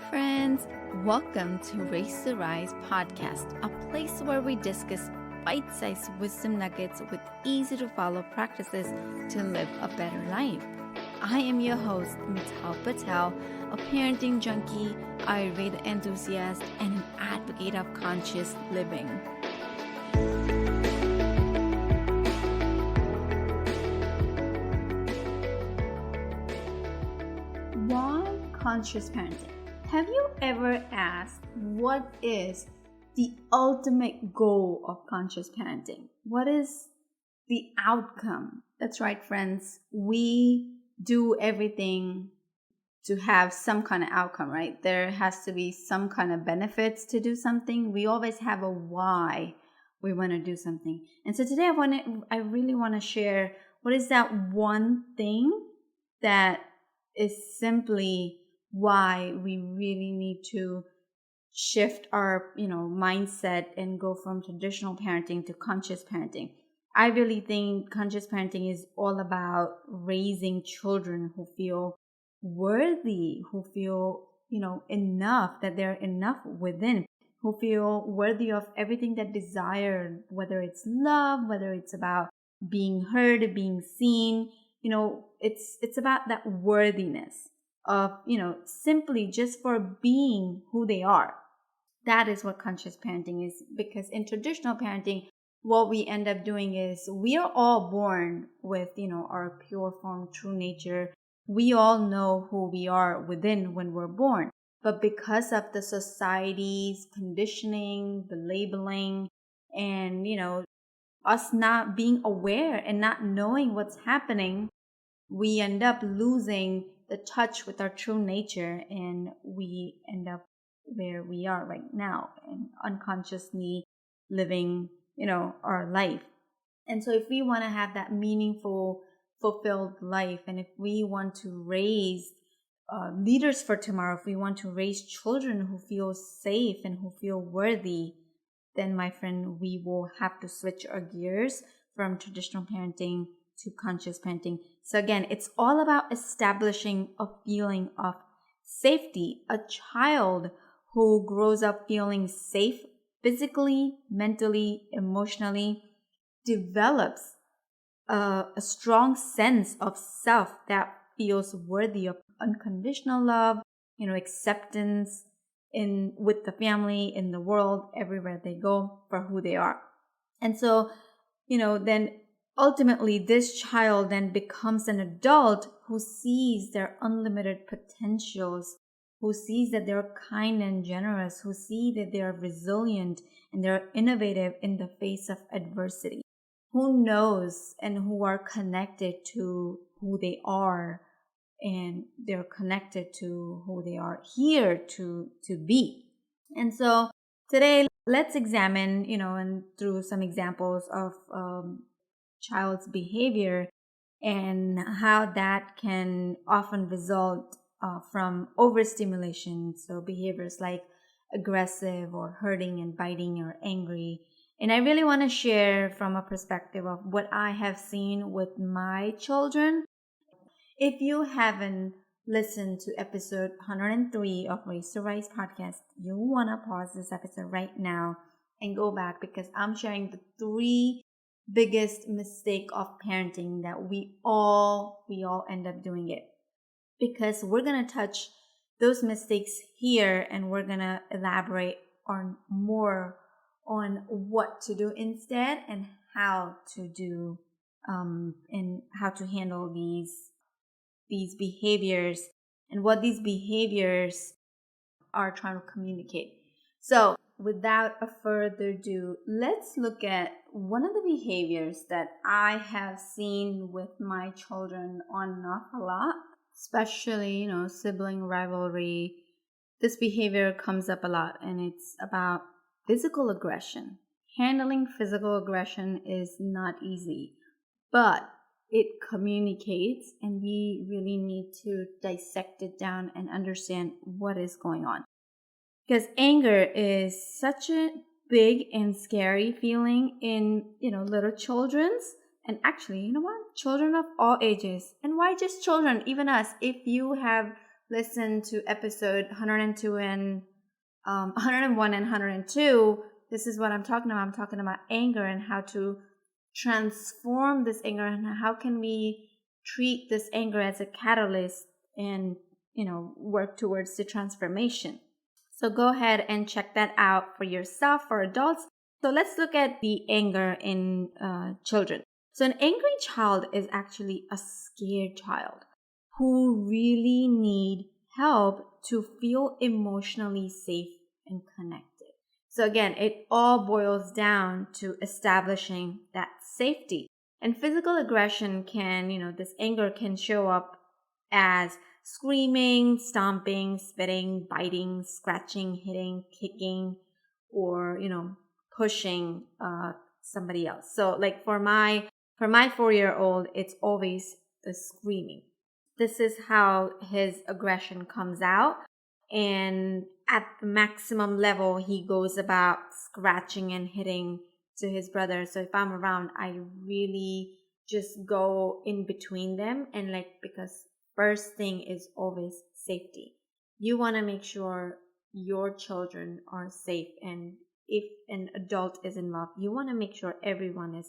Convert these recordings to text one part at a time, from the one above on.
friends. Welcome to Race to Rise podcast, a place where we discuss bite-sized wisdom nuggets with easy-to-follow practices to live a better life. I am your host, Mital Patel, a parenting junkie, Ayurveda enthusiast, and an advocate of conscious living. Why conscious parenting? Have you ever asked what is the ultimate goal of conscious parenting? What is the outcome? That's right, friends. We do everything to have some kind of outcome, right? There has to be some kind of benefits to do something. We always have a why we want to do something. And so today I really want to share what is that one thing that is simply why we really need to shift our, mindset and go from traditional parenting to conscious parenting. I really think conscious parenting is all about raising children who feel worthy, who feel, enough, that they're enough within, who feel worthy of everything that desired, whether it's love, whether it's about being heard, being seen. It's about that worthiness of, simply just for being who they are. That is what conscious parenting is, because in traditional parenting, what we end up doing is we are all born with, our pure form, true nature. We all know who we are within when we're born. But because of the society's conditioning, the labeling, and, us not being aware and not knowing what's happening, we end up losing the touch with our true nature, and we end up where we are right now and unconsciously living, our life. And so if we want to have that meaningful, fulfilled life, and if we want to raise leaders for tomorrow, if we want to raise children who feel safe and who feel worthy, then my friend, we will have to switch our gears from traditional parenting to conscious parenting. So again, it's all about establishing a feeling of safety. A child who grows up feeling safe physically, mentally, emotionally, develops a strong sense of self that feels worthy of unconditional love, acceptance with the family, in the world, everywhere they go, for who they are. And so, then ultimately this child then becomes an adult who sees their unlimited potentials, who sees that they're kind and generous, who see that they're resilient and they're innovative in the face of adversity, who knows and who are connected to who they are, and they're connected to who they are here to be. And so today, let's examine, and through some examples of child's behavior and how that can often result from overstimulation. So behaviors like aggressive or hurting and biting or angry. And I really want to share from a perspective of what I have seen with my children. If you haven't listened to episode 103 of Race to Rise podcast, you want to pause this episode right now and go back, because I'm sharing the 3 biggest mistake of parenting that we all end up doing it. Because we're going to touch those mistakes here, and we're going to elaborate on more on what to do instead, and how to do and how to handle these behaviors and what these behaviors are trying to communicate. So without a further ado, let's look at one of the behaviors that I have seen with my children on and off a lot, especially, sibling rivalry. This behavior comes up a lot, and it's about physical aggression. Handling physical aggression is not easy, but it communicates, and we really need to dissect it down and understand what is going on. Because anger is such a big and scary feeling in, little children's, and actually, children of all ages. And why just children? Even us, if you have listened to episode 102 and 101 and 102, this is what I'm talking about. I'm talking about anger and how to transform this anger and how can we treat this anger as a catalyst and, work towards the transformation. So go ahead and check that out for yourself, for adults. So let's look at the anger in children. So an angry child is actually a scared child who really need help to feel emotionally safe and connected. So again, it all boils down to establishing that safety. And physical aggression this anger can show up as screaming, stomping, spitting, biting, scratching, hitting, kicking, or, pushing somebody else. So like for my 4-year-old, it's always the screaming. This is how his aggression comes out. And at the maximum level, he goes about scratching and hitting to his brother. So if I'm around, I really just go in between them. And because first thing is always safety. You want to make sure your children are safe. And if an adult is involved, you want to make sure everyone is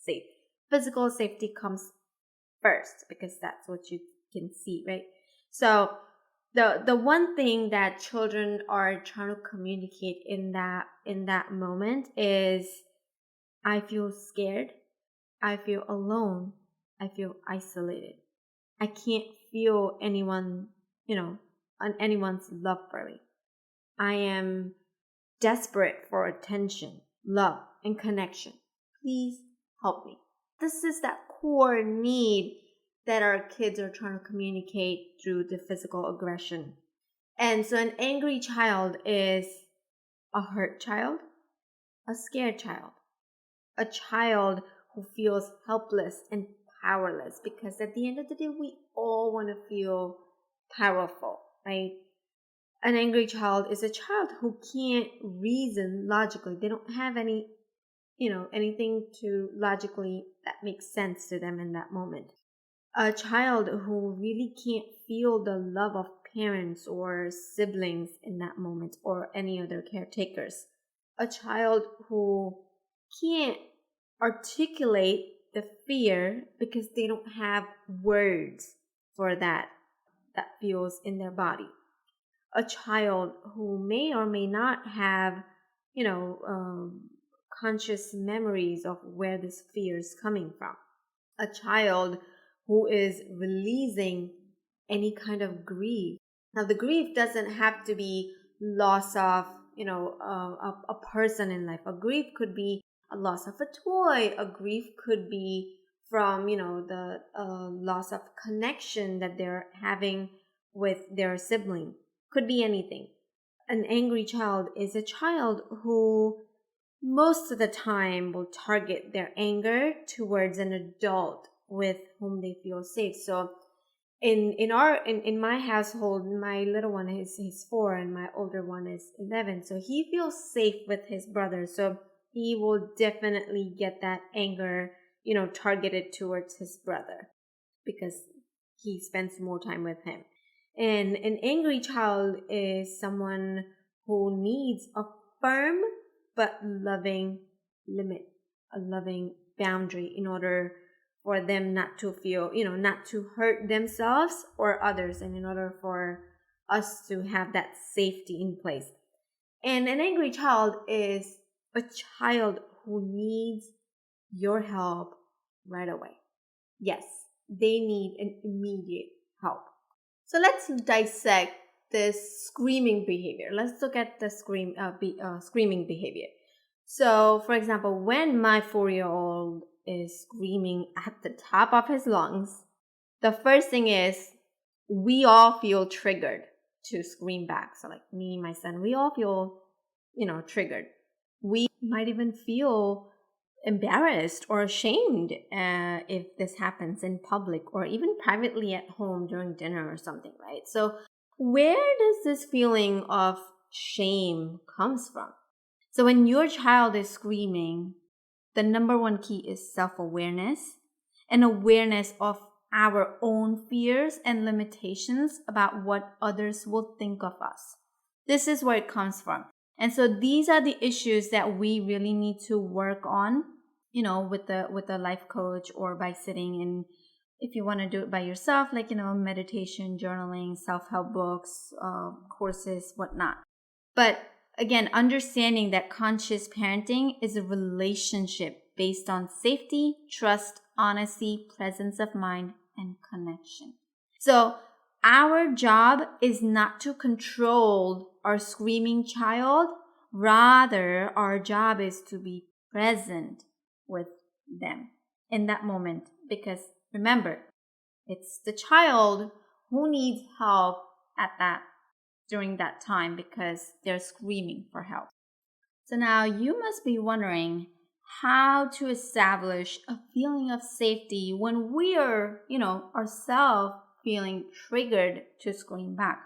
safe. Physical safety comes first because that's what you can see, right? So the one thing that children are trying to communicate in that moment is, I feel scared, I feel alone, I feel isolated. I can't feel anyone, anyone's love for me. I am desperate for attention, love, and connection. Please help me. This is that core need that our kids are trying to communicate through the physical aggression. And so an angry child is a hurt child, a scared child, a child who feels helpless and powerless, because at the end of the day, we all want to feel powerful, right? An angry child is a child who can't reason logically. They don't have anything to logically that makes sense to them in that moment. A child who really can't feel the love of parents or siblings in that moment or any other caretakers. A child who can't articulate the fear because they don't have words for that feels in their body. A child who may or may not have, conscious memories of where this fear is coming from. A child who is releasing any kind of grief. Now, the grief doesn't have to be loss of, a person in life. A grief could be a loss of a toy. A grief could be from, the loss of connection that they're having with their sibling. Could be anything. An angry child is a child who most of the time will target their anger towards an adult with whom they feel safe. So in my household, my little one is 4 and my older one is 11. So he feels safe with his brother. So he will definitely get that anger, targeted towards his brother because he spends more time with him. And an angry child is someone who needs a firm but loving limit, a loving boundary in order for them not to feel, not to hurt themselves or others, and in order for us to have that safety in place. And an angry child is a child who needs your help right away. Yes, they need an immediate help. So let's dissect this screaming behavior. Let's look at the screaming behavior. So, for example, when my 4-year-old is screaming at the top of his lungs, the first thing is we all feel triggered to scream back. So like me, my son, we all feel, triggered. We might even feel embarrassed or ashamed if this happens in public or even privately at home during dinner or something, right? So where does this feeling of shame comes from? So when your child is screaming, the number one key is self-awareness and awareness of our own fears and limitations about what others will think of us. This is where it comes from. And so these are the issues that we really need to work on, with the life coach, or by sitting in, if you want to do it by yourself, like, meditation, journaling, self-help books, courses, whatnot. But again, understanding that conscious parenting is a relationship based on safety, trust, honesty, presence of mind, and connection. So our job is not to control our screaming child. Rather, our job is to be present with them in that moment. Because remember, it's the child who needs help during that time, because they're screaming for help. So now you must be wondering how to establish a feeling of safety when we are, ourselves feeling triggered to scream back.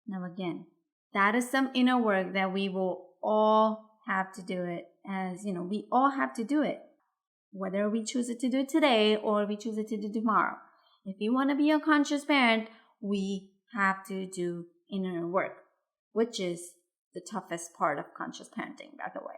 Now again, that is some inner work that we will all have to do it, we all have to do it, whether we choose to do it today or we choose to do it tomorrow. If you want to be a conscious parent, we have to do inner work, which is the toughest part of conscious parenting, by the way.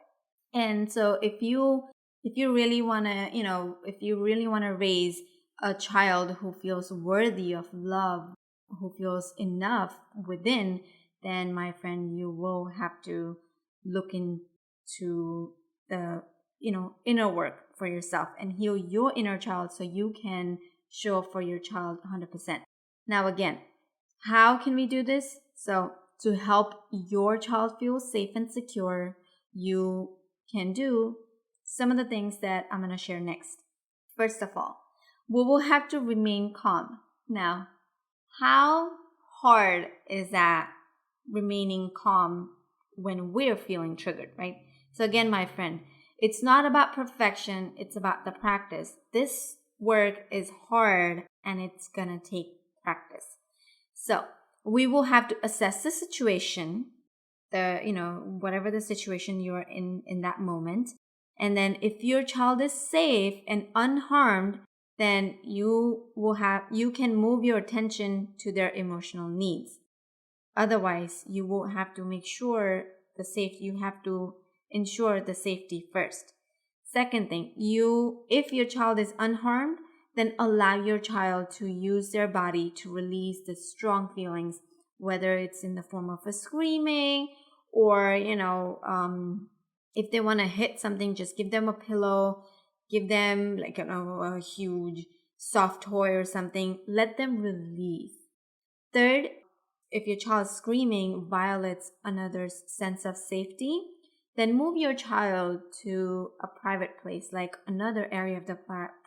And so if you really want to raise a child who feels worthy of love, who feels enough within, then my friend, you will have to look into the inner work for yourself and heal your inner child so you can show up for your child 100%. Now again, how can we do this? So to help your child feel safe and secure, you can do some of the things that I'm going to share next. First of all, we will have to remain calm. Now, how hard is that, remaining calm when we're feeling triggered, right? So again, my friend, it's not about perfection, it's about the practice. This work is hard and it's going to take practice. So we will have to assess the situation, whatever the situation you're in that moment. And then if your child is safe and unharmed, then you can move your attention to their emotional needs. Otherwise, you will have to you have to ensure the safety first. Second thing, if your child is unharmed, then allow your child to use their body to release the strong feelings, whether it's in the form of a screaming or, if they want to hit something, just give them a pillow, give them a huge soft toy or something. Let them release. Third, if your child screaming violates another's sense of safety, then move your child to a private place, like another area of the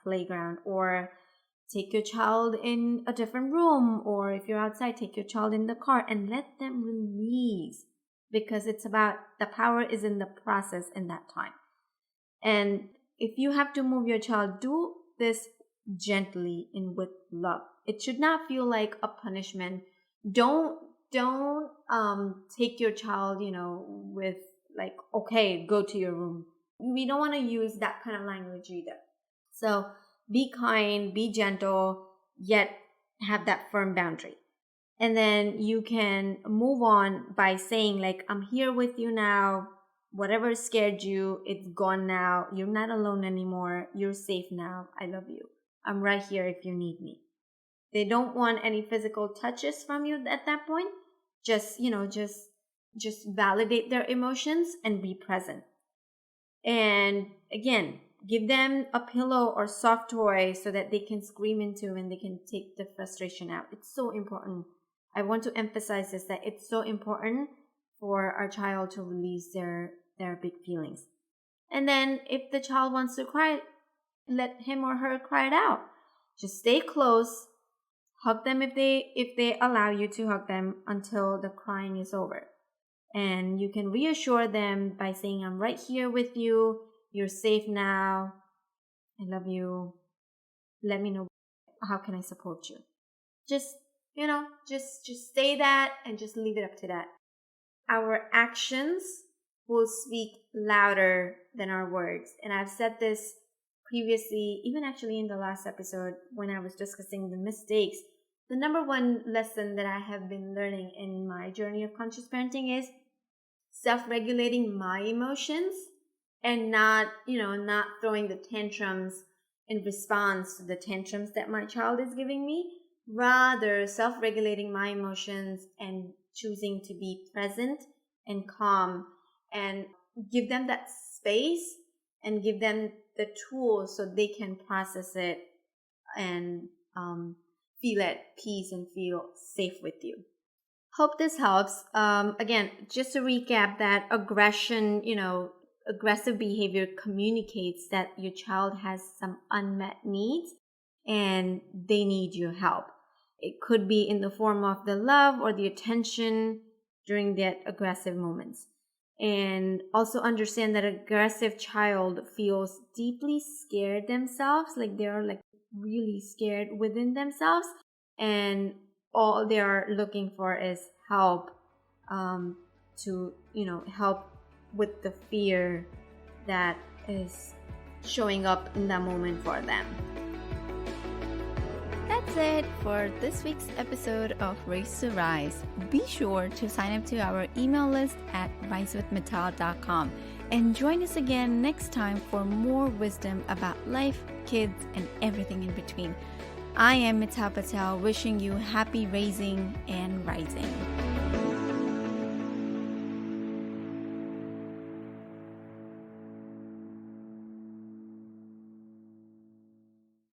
playground, or take your child in a different room, or if you're outside, take your child in the car and let them release, because it's about the power is in the process in that time. And if you have to move your child, do this gently and with love. It should not feel like a punishment. Don't take your child, with like, okay, go to your room. We don't want to use that kind of language either. So be kind, be gentle, yet have that firm boundary. And then you can move on by saying, like, I'm here with you now. Whatever scared you, it's gone now. You're not alone anymore. You're safe now. I love you. I'm right here if you need me. They don't want any physical touches from you at that point. Just validate their emotions and be present. And again, give them a pillow or soft toy so that they can scream into and they can take the frustration out. It's so important. I want to emphasize this, that it's so important for our child to release their big feelings. And then if the child wants to cry, let him or her cry it out. Just stay close. Hug them if they allow you to hug them until the crying is over. And you can reassure them by saying, I'm right here with you. You're safe now. I love you. Let me know, how can I support you? Just say that and just leave it up to that. Our actions will speak louder than our words. And I've said this previously, even actually in the last episode when I was discussing the mistakes, the number one lesson that I have been learning in my journey of conscious parenting is self-regulating my emotions and not throwing the tantrums in response to the tantrums that my child is giving me. Rather, self-regulating my emotions and choosing to be present and calm and give them that space and give them the tools so they can process it and feel at peace and feel safe with you. Hope this helps. Again, just to recap that aggressive behavior communicates that your child has some unmet needs and they need your help. It could be in the form of the love or the attention during that aggressive moments. And also understand that aggressive child feels deeply scared themselves, like they're like really scared within themselves, and all they are looking for is help to help with the fear that is showing up in that moment for them. That's it for this week's episode of Race to Rise. Be sure to sign up to our email list at risewithmittal.com and join us again next time for more wisdom about life, kids, and everything in between. I am Mittal Patel, wishing you happy raising and rising.